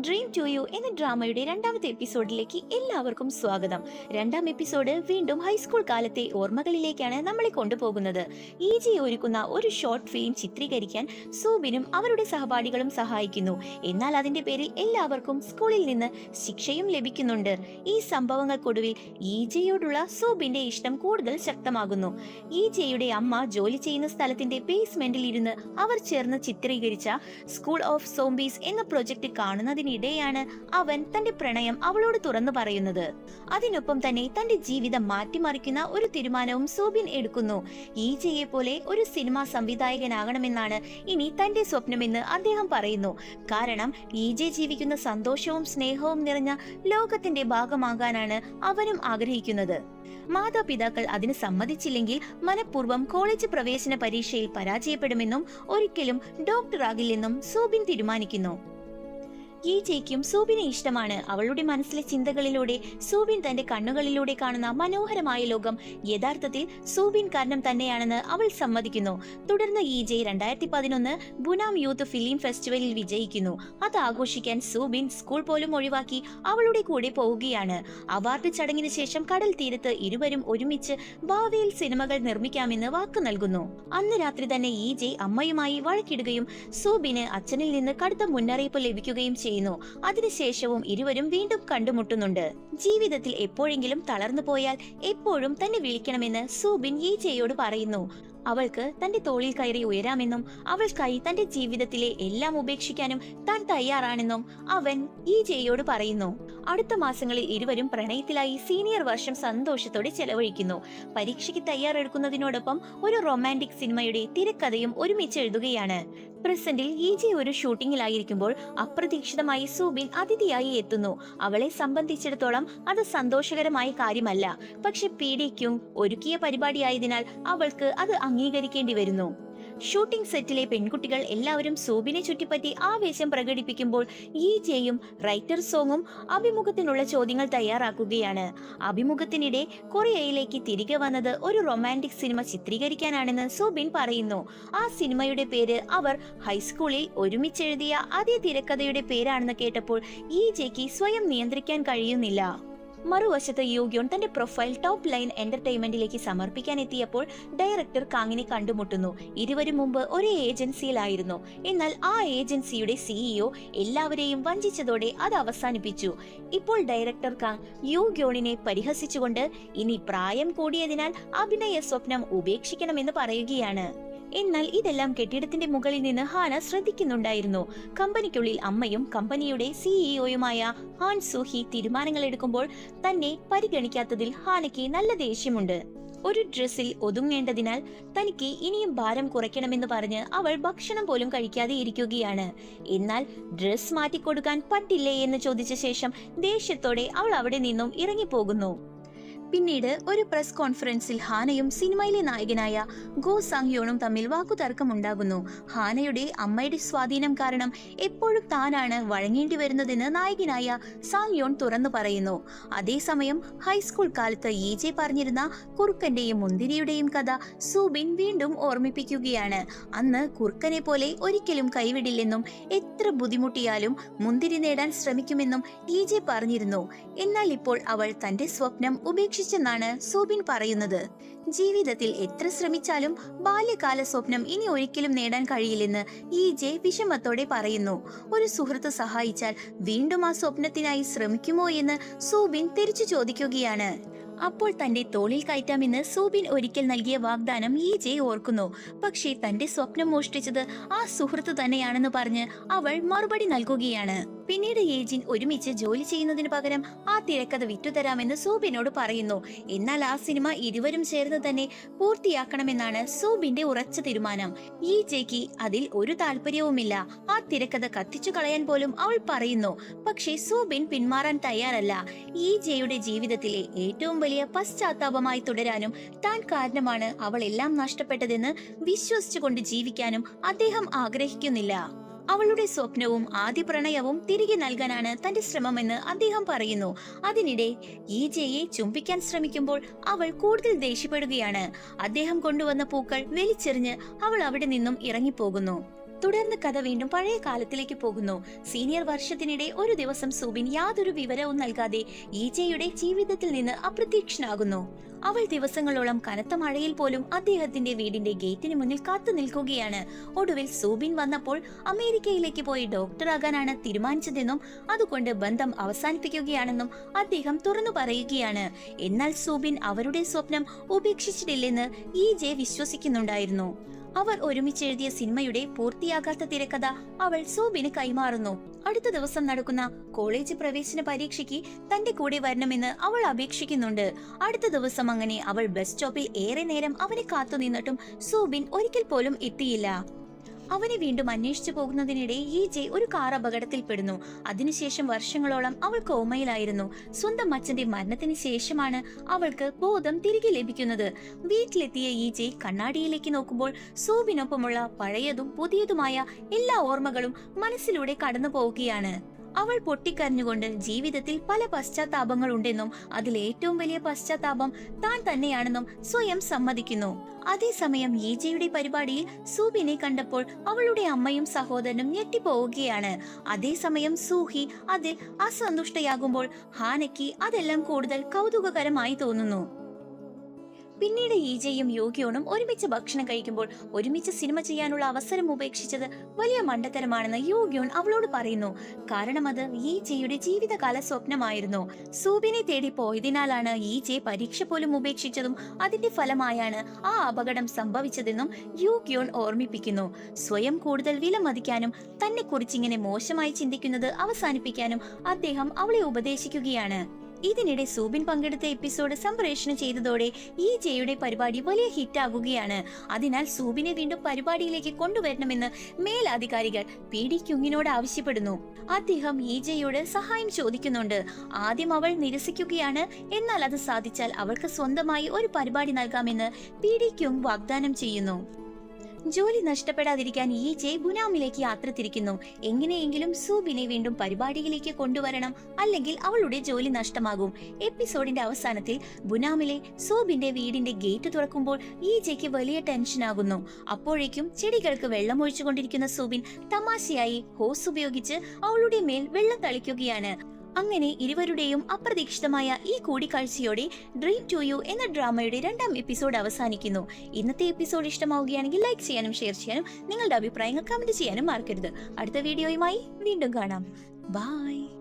Dream to you എന്ന ഡ്രാമയുടെ രണ്ടാമത്തെ എപ്പിസോഡിലേക്ക് എല്ലാവർക്കും സ്വാഗതം. രണ്ടാം എപ്പിസോഡ് വീണ്ടും ഹൈസ്കൂൾ കാലത്തെ ഓർമ്മകളിലേക്കാണ് നമ്മളെ കൊണ്ടുപോകുന്നത്. ഈജി ഒരുക്കുന്ന ഒരു ഷോർട്ട് ഫിലിം ചിത്രീകരിക്കാൻ സൂബിനും അവരുടെ സഹപാഠികളും സഹായിക്കുന്നു. എന്നാൽ അതിന്റെ പേരിൽ എല്ലാവർക്കും സ്കൂളിൽ നിന്ന് ശിക്ഷയും ലഭിക്കുന്നുണ്ട്. ഈ സംഭവങ്ങൾക്കൊടുവിൽ ഈജയോടുള്ള സൂബിന്റെ ഇഷ്ടം കൂടുതൽ ശക്തമാകുന്നു. ഈജയുടെ അമ്മ ജോലി ചെയ്യുന്ന സ്ഥലത്തിന്റെ ബേസ്മെന്റിൽ ഇരുന്ന് അവർ ചേർന്ന് ചിത്രീകരിച്ച സ്കൂൾ ഓഫ് സോംബീസ് എന്ന പ്രൊജക്ട് കാണുന്നതിനിടെയാണ് അവൻ തന്റെ പ്രണയം അവളോട് തുറന്നു പറയുന്നത്. അതിനൊപ്പം തന്നെ തന്റെ ജീവിതം മാറ്റിമറിക്കുന്ന ഒരു തീരുമാനവും സൂബിൻ എടുക്കുന്നു. ഈജയെ പോലെ ഒരു സിനിമാ സംവിധായകനാകണമെന്നാണ് ഇനി തന്റെ സ്വപ്നമെന്ന് അദ്ദേഹം പറയുന്നു. കാരണം ഈജെ ജീവിക്കുന്ന സന്തോഷവും സ്നേഹവും നിറഞ്ഞ ലോകത്തിന്റെ ഭാഗമാകാനാണ് അവനും ആഗ്രഹിക്കുന്നത്. മാതാപിതാക്കൾ അതിന് സമ്മതിച്ചില്ലെങ്കിൽ മനഃപൂർവ്വം കോളേജ് പ്രവേശന പരീക്ഷയിൽ പരാജയപ്പെടുമെന്നും ഒരിക്കലും ഡോക്ടറാകില്ലെന്നും സൂബിൻ തീരുമാനിക്കുന്നു. ഈജയ്ക്കും സൂബിനെ ഇഷ്ടമാണ്. അവളുടെ മനസ്സിലെ ചിന്തകളിലൂടെ സൂബിൻ തന്റെ കണ്ണുകളിലൂടെ കാണുന്ന മനോഹരമായ ലോകം യഥാർത്ഥത്തിൽ സൂബിൻ കാരണം തന്നെയാണെന്ന് അവൾ സമ്മതിക്കുന്നു. തുടർന്ന് ഈജെ 2011 ബുനാം യൂത്ത് ഫിലിം ഫെസ്റ്റിവലിൽ വിജയിക്കുന്നു. അത് ആഘോഷിക്കാൻ സൂബിൻ സ്കൂൾ പോലും ഒഴിവാക്കി അവളുടെ കൂടെ പോവുകയാണ്. അവാർഡ് ചടങ്ങിന് ശേഷം കടൽ തീരത്ത് ഇരുവരും ഒരുമിച്ച് ഭാവിയിൽ സിനിമകൾ നിർമ്മിക്കാമെന്ന് വാക്ക് നൽകുന്നു. അന്ന് രാത്രി തന്നെ ഈജെ അമ്മയുമായി വഴക്കിടുകയും സൂബിന് അച്ഛനിൽ നിന്ന് കടുത്ത മുന്നറിയിപ്പ് ലഭിക്കുകയും ചെയ്യുന്നു. അതിനുശേഷവും ഇരുവരും വീണ്ടും കണ്ടുമുട്ടുന്നുണ്ട്. ജീവിതത്തിൽ എപ്പോഴെങ്കിലും തളർന്നു പോയാൽ എപ്പോഴും തന്നെ വിളിക്കണമെന്ന് സൂബിൻ ഈജയോട് പറയുന്നു. അവൾക്ക് തന്റെ തോളിൽ കയറി ഉയരാമെന്നും അവൾക്കായി തന്റെ ജീവിതത്തിലെ എല്ലാം ഉപേക്ഷിക്കാനും താൻ തയ്യാറാണെന്നും അവൻ ഈജയോട് പറയുന്നു. അടുത്ത മാസങ്ങളിൽ ഇരുവരും പ്രണയത്തിലായി സീനിയർ വർഷം സന്തോഷത്തോടെ ചെലവഴിക്കുന്നു. പരീക്ഷയ്ക്ക് തയ്യാറെടുക്കുന്നതിനോടൊപ്പം ഒരു റൊമാൻറ്റിക് സിനിമയുടെ തിരക്കഥയും ഒരുമിച്ച് എഴുതുകയാണ്. പ്രസന്റിൽ ഈജെ ഒരു ഷൂട്ടിങ്ങിലായിരിക്കുമ്പോൾ അപ്രതീക്ഷിതമായി സൂബിൻ അതിഥിയായി എത്തുന്നു. അവളെ സംബന്ധിച്ചിടത്തോളം അത് സന്തോഷകരമായ കാര്യമല്ല. പക്ഷെ പീഡിക്കും ഒരുക്കിയ പരിപാടിയായതിനാൽ അവൾക്ക് അത് അംഗീകരിക്കേണ്ടി വരുന്നു. ഷൂട്ടിംഗ് സെറ്റിലെ പെൺകുട്ടികൾ എല്ലാവരും സൂബിനെ ചുറ്റിപ്പറ്റി ആവേശം പ്രകടിപ്പിക്കുമ്പോൾ ഈജയും റൈറ്റർ സോങ്ങും അഭിമുഖത്തിനുള്ള ചോദ്യങ്ങൾ തയ്യാറാക്കുകയാണ്. അഭിമുഖത്തിനിടെ കൊറിയയിലേക്ക് തിരികെ വന്നത് ഒരു റൊമാൻറ്റിക് സിനിമ ചിത്രീകരിക്കാനാണെന്ന് സൂബിൻ പറയുന്നു. ആ സിനിമയുടെ പേര് അവർ ഹൈസ്കൂളിൽ ഒരുമിച്ചെഴുതിയ അതേ തിരക്കഥയുടെ പേരാണെന്ന് കേട്ടപ്പോൾ ഈജയ്ക്ക് സ്വയം നിയന്ത്രിക്കാൻ കഴിയുന്നില്ല. മറുവശത്ത് യൂഗ്യോൺ തന്റെ പ്രൊഫൈൽ ടോപ്പ് ലൈൻ എന്റർടൈൻമെന്റിലേക്ക് സമർപ്പിക്കാൻ എത്തിയപ്പോൾ ഡയറക്ടർ കാങ്ങിനെ കണ്ടുമുട്ടുന്നു. ഇരുവരും മുമ്പ് ഒരേ ഏജൻസിയിലായിരുന്നു. എന്നാൽ ആ ഏജൻസിയുടെ സിഇഒ എല്ലാവരെയും വഞ്ചിച്ചതോടെ അത് അവസാനിപ്പിച്ചു. ഇപ്പോൾ ഡയറക്ടർ കാങ് യൂഗ്യോണിനെ പരിഹസിച്ചുകൊണ്ട് ഇനി പ്രായം കൂടിയതിനാൽ അഭിനയ സ്വപ്നം ഉപേക്ഷിക്കണമെന്ന് പറയുകയാണ്. എന്നാൽ ഇതെല്ലാം കെട്ടിടത്തിന്റെ മുകളിൽ നിന്ന് ഹാന ശ്രദ്ധിക്കുന്നുണ്ടായിരുന്നു. കമ്പനിക്കുള്ളിൽ അമ്മയും കമ്പനിയുടെ സിഇഒയുമായ ഹാൻ സൂഹി തീരുമാനങ്ങൾ എടുക്കുമ്പോൾ തന്നെ പരിഗണിക്കാത്തതിൽ ഹാനയ്ക്ക് നല്ല ദേഷ്യമുണ്ട്. ഒരു ഡ്രസ്സിൽ ഒതുങ്ങേണ്ടതിനാൽ തനിക്ക് ഇനിയും ഭാരം കുറയ്ക്കണമെന്ന് പറഞ്ഞ് അവൾ ഭക്ഷണം പോലും കഴിക്കാതെ ഇരിക്കുകയാണ്. എന്നാൽ ഡ്രസ് മാറ്റിക്കൊടുക്കാൻ പറ്റില്ലേ എന്ന് ചോദിച്ച ശേഷം ദേഷ്യത്തോടെ അവൾ അവിടെ നിന്നും ഇറങ്ങിപ്പോകുന്നു. പിന്നീട് ഒരു പ്രസ് കോൺഫറൻസിൽ ഹാനയും സിനിമയിലെ നായകനായ ഗോ സാങ്യോണും തമ്മിൽ വാക്കുതർക്കമുണ്ടാകുന്നു. ഹാനയുടെ അമ്മയുടെ സ്വാധീനം കാരണം എപ്പോഴും താനാണ് വഴങ്ങേണ്ടി വരുന്നതെന്ന് നായകനായ സാങ്യോൺ തുറന്നു പറയുന്നു. അതേസമയം ഹൈസ്കൂൾ കാലത്ത് ഈജെ പറഞ്ഞിരുന്ന കുറുക്കന്റെയും മുന്തിരിയുടെയും കഥ സൂബിൻ വീണ്ടും ഓർമ്മിപ്പിക്കുകയാണ്. അന്ന് കുറുക്കനെ പോലെ ഒരിക്കലും കൈവിടില്ലെന്നും എത്ര ബുദ്ധിമുട്ടിയാലും മുന്തിരി നേടാൻ ശ്രമിക്കുമെന്നും ഈജെ പറഞ്ഞിരുന്നു. എന്നാൽ ഇപ്പോൾ അവൾ തന്റെ സ്വപ്നം ഉപേക്ഷിച്ചെന്നാണ് സൂബിൻ പറയുന്നത്. ജീവിതത്തിൽ എത്ര ശ്രമിച്ചാലും ബാല്യകാല സ്വപ്നം ഇനി ഒരിക്കലും നേടാൻ കഴിയില്ലെന്ന് ഈജെ വിഷമത്തോടെ പറയുന്നു. ഒരു സുഹൃത്ത് സഹായിച്ചാൽ വീണ്ടും ആ സ്വപ്നത്തിനായി ശ്രമിക്കുമോ എന്ന് സൂബിൻ തിരിച്ചു ചോദിക്കുകയാണ്. അപ്പോൾ തന്റെ തോളിൽ കയറ്റാമെന്ന് സൂബിൻ ഒരിക്കൽ നൽകിയ വാഗ്ദാനം ഈജെ ഓർക്കുന്നു. പക്ഷേ തന്റെ സ്വപ്നം മോഷ്ടിച്ചത് ആ സുഹൃത്ത് തന്നെയാണെന്ന് പറഞ്ഞ് അവൾ മറുപടി നൽകുകയാണ്. പിന്നീട് ഏജിൻ ഒരുമിച്ച് ജോലി ചെയ്യുന്നതിന് പകരം ആ തിരക്കഥ വിറ്റുതരാമെന്ന് സൂബിനോട് പറയുന്നു. എന്നാൽ ആ സിനിമ ഇരുവരും ചേർന്ന് തന്നെ പൂർത്തിയാക്കണമെന്നാണ് സൂബിന്റെ ഉറച്ച തീരുമാനം. ഈജയ്ക്ക് അതിൽ ഒരു താല്പര്യവുമില്ല. ആ തിരക്കഥ കത്തിച്ചു കളയാൻ പോലും അവൾ പറയുന്നു. പക്ഷേ സൂബിൻ പിന്മാറാൻ തയ്യാറല്ല. ഈജയുടെ ജീവിതത്തിലെ ഏറ്റവും വലിയ പശ്ചാത്താപമായി തുടരാനും താൻ കാരണമാണ് അവൾ എല്ലാം നഷ്ടപ്പെട്ടതെന്ന് വിശ്വസിച്ചുകൊണ്ട് ജീവിക്കാനും അദ്ദേഹം ആഗ്രഹിക്കുന്നില്ല. അവളുടെ സ്വപ്നവും ആദ്യ പ്രണയവും തിരികെ നൽകാനാണ് തന്റെ ശ്രമമെന്ന് അദ്ദേഹം പറയുന്നു. അതിനിടെ ഈജയെ ചുംബിക്കാൻ ശ്രമിക്കുമ്പോൾ അവൾ കൂടുതൽ ദേഷ്യപ്പെടുകയാണ്. അദ്ദേഹം കൊണ്ടുവന്ന പൂക്കൾ വലിച്ചെറിഞ്ഞ് അവൾ അവിടെ നിന്നും ഇറങ്ങിപ്പോകുന്നു. തുടർന്ന് കഥ വീണ്ടും പഴയ കാലത്തിലേക്ക് പോകുന്നു. സീനിയർ വർഷത്തിനിടെ ഒരു ദിവസം സൂബിൻ യാതൊരു വിവരവും നൽകാതെ ഈജയുടെ ജീവിതത്തിൽ നിന്ന് അപ്രത്യക്ഷനാകുന്നു. അവൾ ദിവസങ്ങളോളം കനത്ത മഴയിൽ പോലും അദ്ദേഹത്തിന്റെ വീടിന്റെ ഗേറ്റിന് മുന്നിൽ കാത്തു നിൽക്കുകയാണ്. ഒടുവിൽ സൂബിൻ വന്നപ്പോൾ അമേരിക്കയിലേക്ക് പോയി ഡോക്ടറാകാനാണ് തീരുമാനിച്ചതെന്നും അതുകൊണ്ട് ബന്ധം അവസാനിപ്പിക്കുകയാണെന്നും അദ്ദേഹം തുറന്നു പറയുകയാണ്. എന്നാൽ സൂബിൻ അവരുടെ സ്വപ്നം ഉപേക്ഷിച്ചിട്ടില്ലെന്ന് ഈജെ വിശ്വസിക്കുന്നുണ്ടായിരുന്നു. അവർ ഒരുമിച്ച് എഴുതിയ സിനിമയുടെ പൂർത്തിയാകാത്ത തിരക്കഥ അവൾ സൂബിന് കൈമാറുന്നു. അടുത്ത ദിവസം നടക്കുന്ന കോളേജ് പ്രവേശന പരീക്ഷയ്ക്ക് തന്റെ കൂടെ വരണമെന്ന് അവൾ അപേക്ഷിക്കുന്നുണ്ട്. അടുത്ത ദിവസം അങ്ങനെ അവൾ ബസ് സ്റ്റോപ്പിൽ ഏറെ നേരം അവനെ കാത്തു നിന്നിട്ടും സൂബിൻ ഒരിക്കൽ പോലും എത്തിയില്ല. അവനെ വീണ്ടും അന്വേഷിച്ചു പോകുന്നതിനിടെ ഈജെ ഒരു കാർ അപകടത്തിൽപ്പെടുന്നു. അതിനുശേഷം വർഷങ്ങളോളം അവൾ കോമയിലായിരുന്നു. സ്വന്തം അച്ഛന്റെ മരണത്തിന് ശേഷമാണ് അവൾക്ക് ബോധം തിരികെ ലഭിക്കുന്നത്. വീട്ടിലെത്തിയ ഈജെ കണ്ണാടിയിലേക്ക് നോക്കുമ്പോൾ സൂബിനൊപ്പമുള്ള പഴയതും പുതിയതുമായ എല്ലാ ഓർമ്മകളും മനസ്സിലൂടെ കടന്നു പോവുകയാണ്. അവൾ പൊട്ടിക്കരഞ്ഞുകൊണ്ട് ജീവിതത്തിൽ പല പശ്ചാത്താപങ്ങൾ ഉണ്ടെന്നും അതിൽ ഏറ്റവും വലിയ പശ്ചാത്താപം താൻ തന്നെയാണെന്നും സ്വയം സമ്മതിക്കുന്നു. അതേസമയം ഈജയുടെ പരിപാടിയിൽ സൂബിനെ കണ്ടപ്പോൾ അവളുടെ അമ്മയും സഹോദരനും ഞെട്ടിപ്പോവുകയാണ്. അതേസമയം സൂഹി അതിൽ അസന്തുഷ്ടയാകുമ്പോൾ ഹാനയ്ക്ക് അതെല്ലാം കൂടുതൽ കൗതുകകരമായി തോന്നുന്നു. പിന്നീട് ഈജയും യോഗ്യോണും ഒരുമിച്ച് ഭക്ഷണം കഴിക്കുമ്പോൾ ഒരുമിച്ച് സിനിമ ചെയ്യാനുള്ള അവസരം ഉപേക്ഷിച്ചത് വലിയ മണ്ടത്തരമാണെന്ന് യോഗ്യോൺ അവളോട് പറയുന്നു. കാരണം അത് ഈജയുടെ ജീവിതകാല സ്വപ്നമായിരുന്നു. സൂബിനെ തേടി പോയതിനാലാണ് ഈജെ പരീക്ഷ പോലും ഉപേക്ഷിച്ചതും അതിന്റെ ഫലമായാണ് ആ അപകടം സംഭവിച്ചതെന്നും യോഗ്യോൺ ഓർമ്മിപ്പിക്കുന്നു. സ്വയം കൂടുതൽ വിലമതിക്കാനും തന്നെ കുറിച്ചിങ്ങനെ മോശമായി ചിന്തിക്കുന്നത് അവസാനിപ്പിക്കാനും അദ്ദേഹം അവളെ ഉപദേശിക്കുകയാണ്. ഇതിനിടെ സൂബിൻ പങ്കെടുത്ത എപ്പിസോഡ് സംപ്രേഷണം ചെയ്തതോടെ ഈജയുടെ പരിപാടി വലിയ ഹിറ്റാകുകയാണ്. അതിനാൽ സൂബിനെ വീണ്ടും പരിപാടിയിലേക്ക് കൊണ്ടുവരണമെന്ന് മേലധികാരികൾ പി.ഡി. ക്യുങ്ങിനോട് ആവശ്യപ്പെടുന്നു. അദ്ദേഹം ഈജയോട് സഹായം ചോദിക്കുന്നുണ്ട്. ആദ്യം അവൾ നിരസിക്കുകയാണ്. എന്നാൽ അത് സാധിച്ചാൽ അവൾക്ക് സ്വന്തമായി ഒരു പരിപാടി നൽകാമെന്ന് പി.ഡി. ക്യുങ് വാഗ്ദാനം ചെയ്യുന്നു. ജോലി നഷ്ടപ്പെടാതിരിക്കാൻ ഈജെ ബുനാമിലേക്ക് യാത്ര തിരിക്കുന്നു. എങ്ങനെയെങ്കിലും സൂബിനെ വീണ്ടും പരിപാടിയിലേക്ക് കൊണ്ടുവരണം, അല്ലെങ്കിൽ അവളുടെ ജോലി നഷ്ടമാകും. എപ്പിസോഡിന്റെ അവസാനത്തിൽ ബുനാമിലെ സൂബിന്റെ വീടിന്റെ ഗേറ്റ് തുറക്കുമ്പോൾ ഈജയ്ക്ക് വലിയ ടെൻഷനാകുന്നു. അപ്പോഴേക്കും ചെടികൾക്ക് വെള്ളമൊഴിച്ചുകൊണ്ടിരിക്കുന്ന സൂബിൻ തമാശയായി ഹോസ് ഉപയോഗിച്ച് അവളുടെ മേൽ വെള്ളം തളിക്കുകയാണ്. അങ്ങനെ ഇരുവരുടെയും അപ്രതീക്ഷിതമായ ഈ കൂടിക്കാഴ്ചയോടെ ഡ്രീം ടു യു എന്ന ഡ്രാമയുടെ 2ാം എപ്പിസോഡ് അവസാനിക്കുന്നു. ഇന്നത്തെ എപ്പിസോഡ് ഇഷ്ടമാവുകയാണെങ്കിൽ ലൈക്ക് ചെയ്യാനും ഷെയർ ചെയ്യാനും നിങ്ങളുടെ അഭിപ്രായങ്ങൾ കമന്റ് ചെയ്യാനും മറക്കരുത്. അടുത്ത വീഡിയോയുമായി വീണ്ടും കാണാം. ബൈ.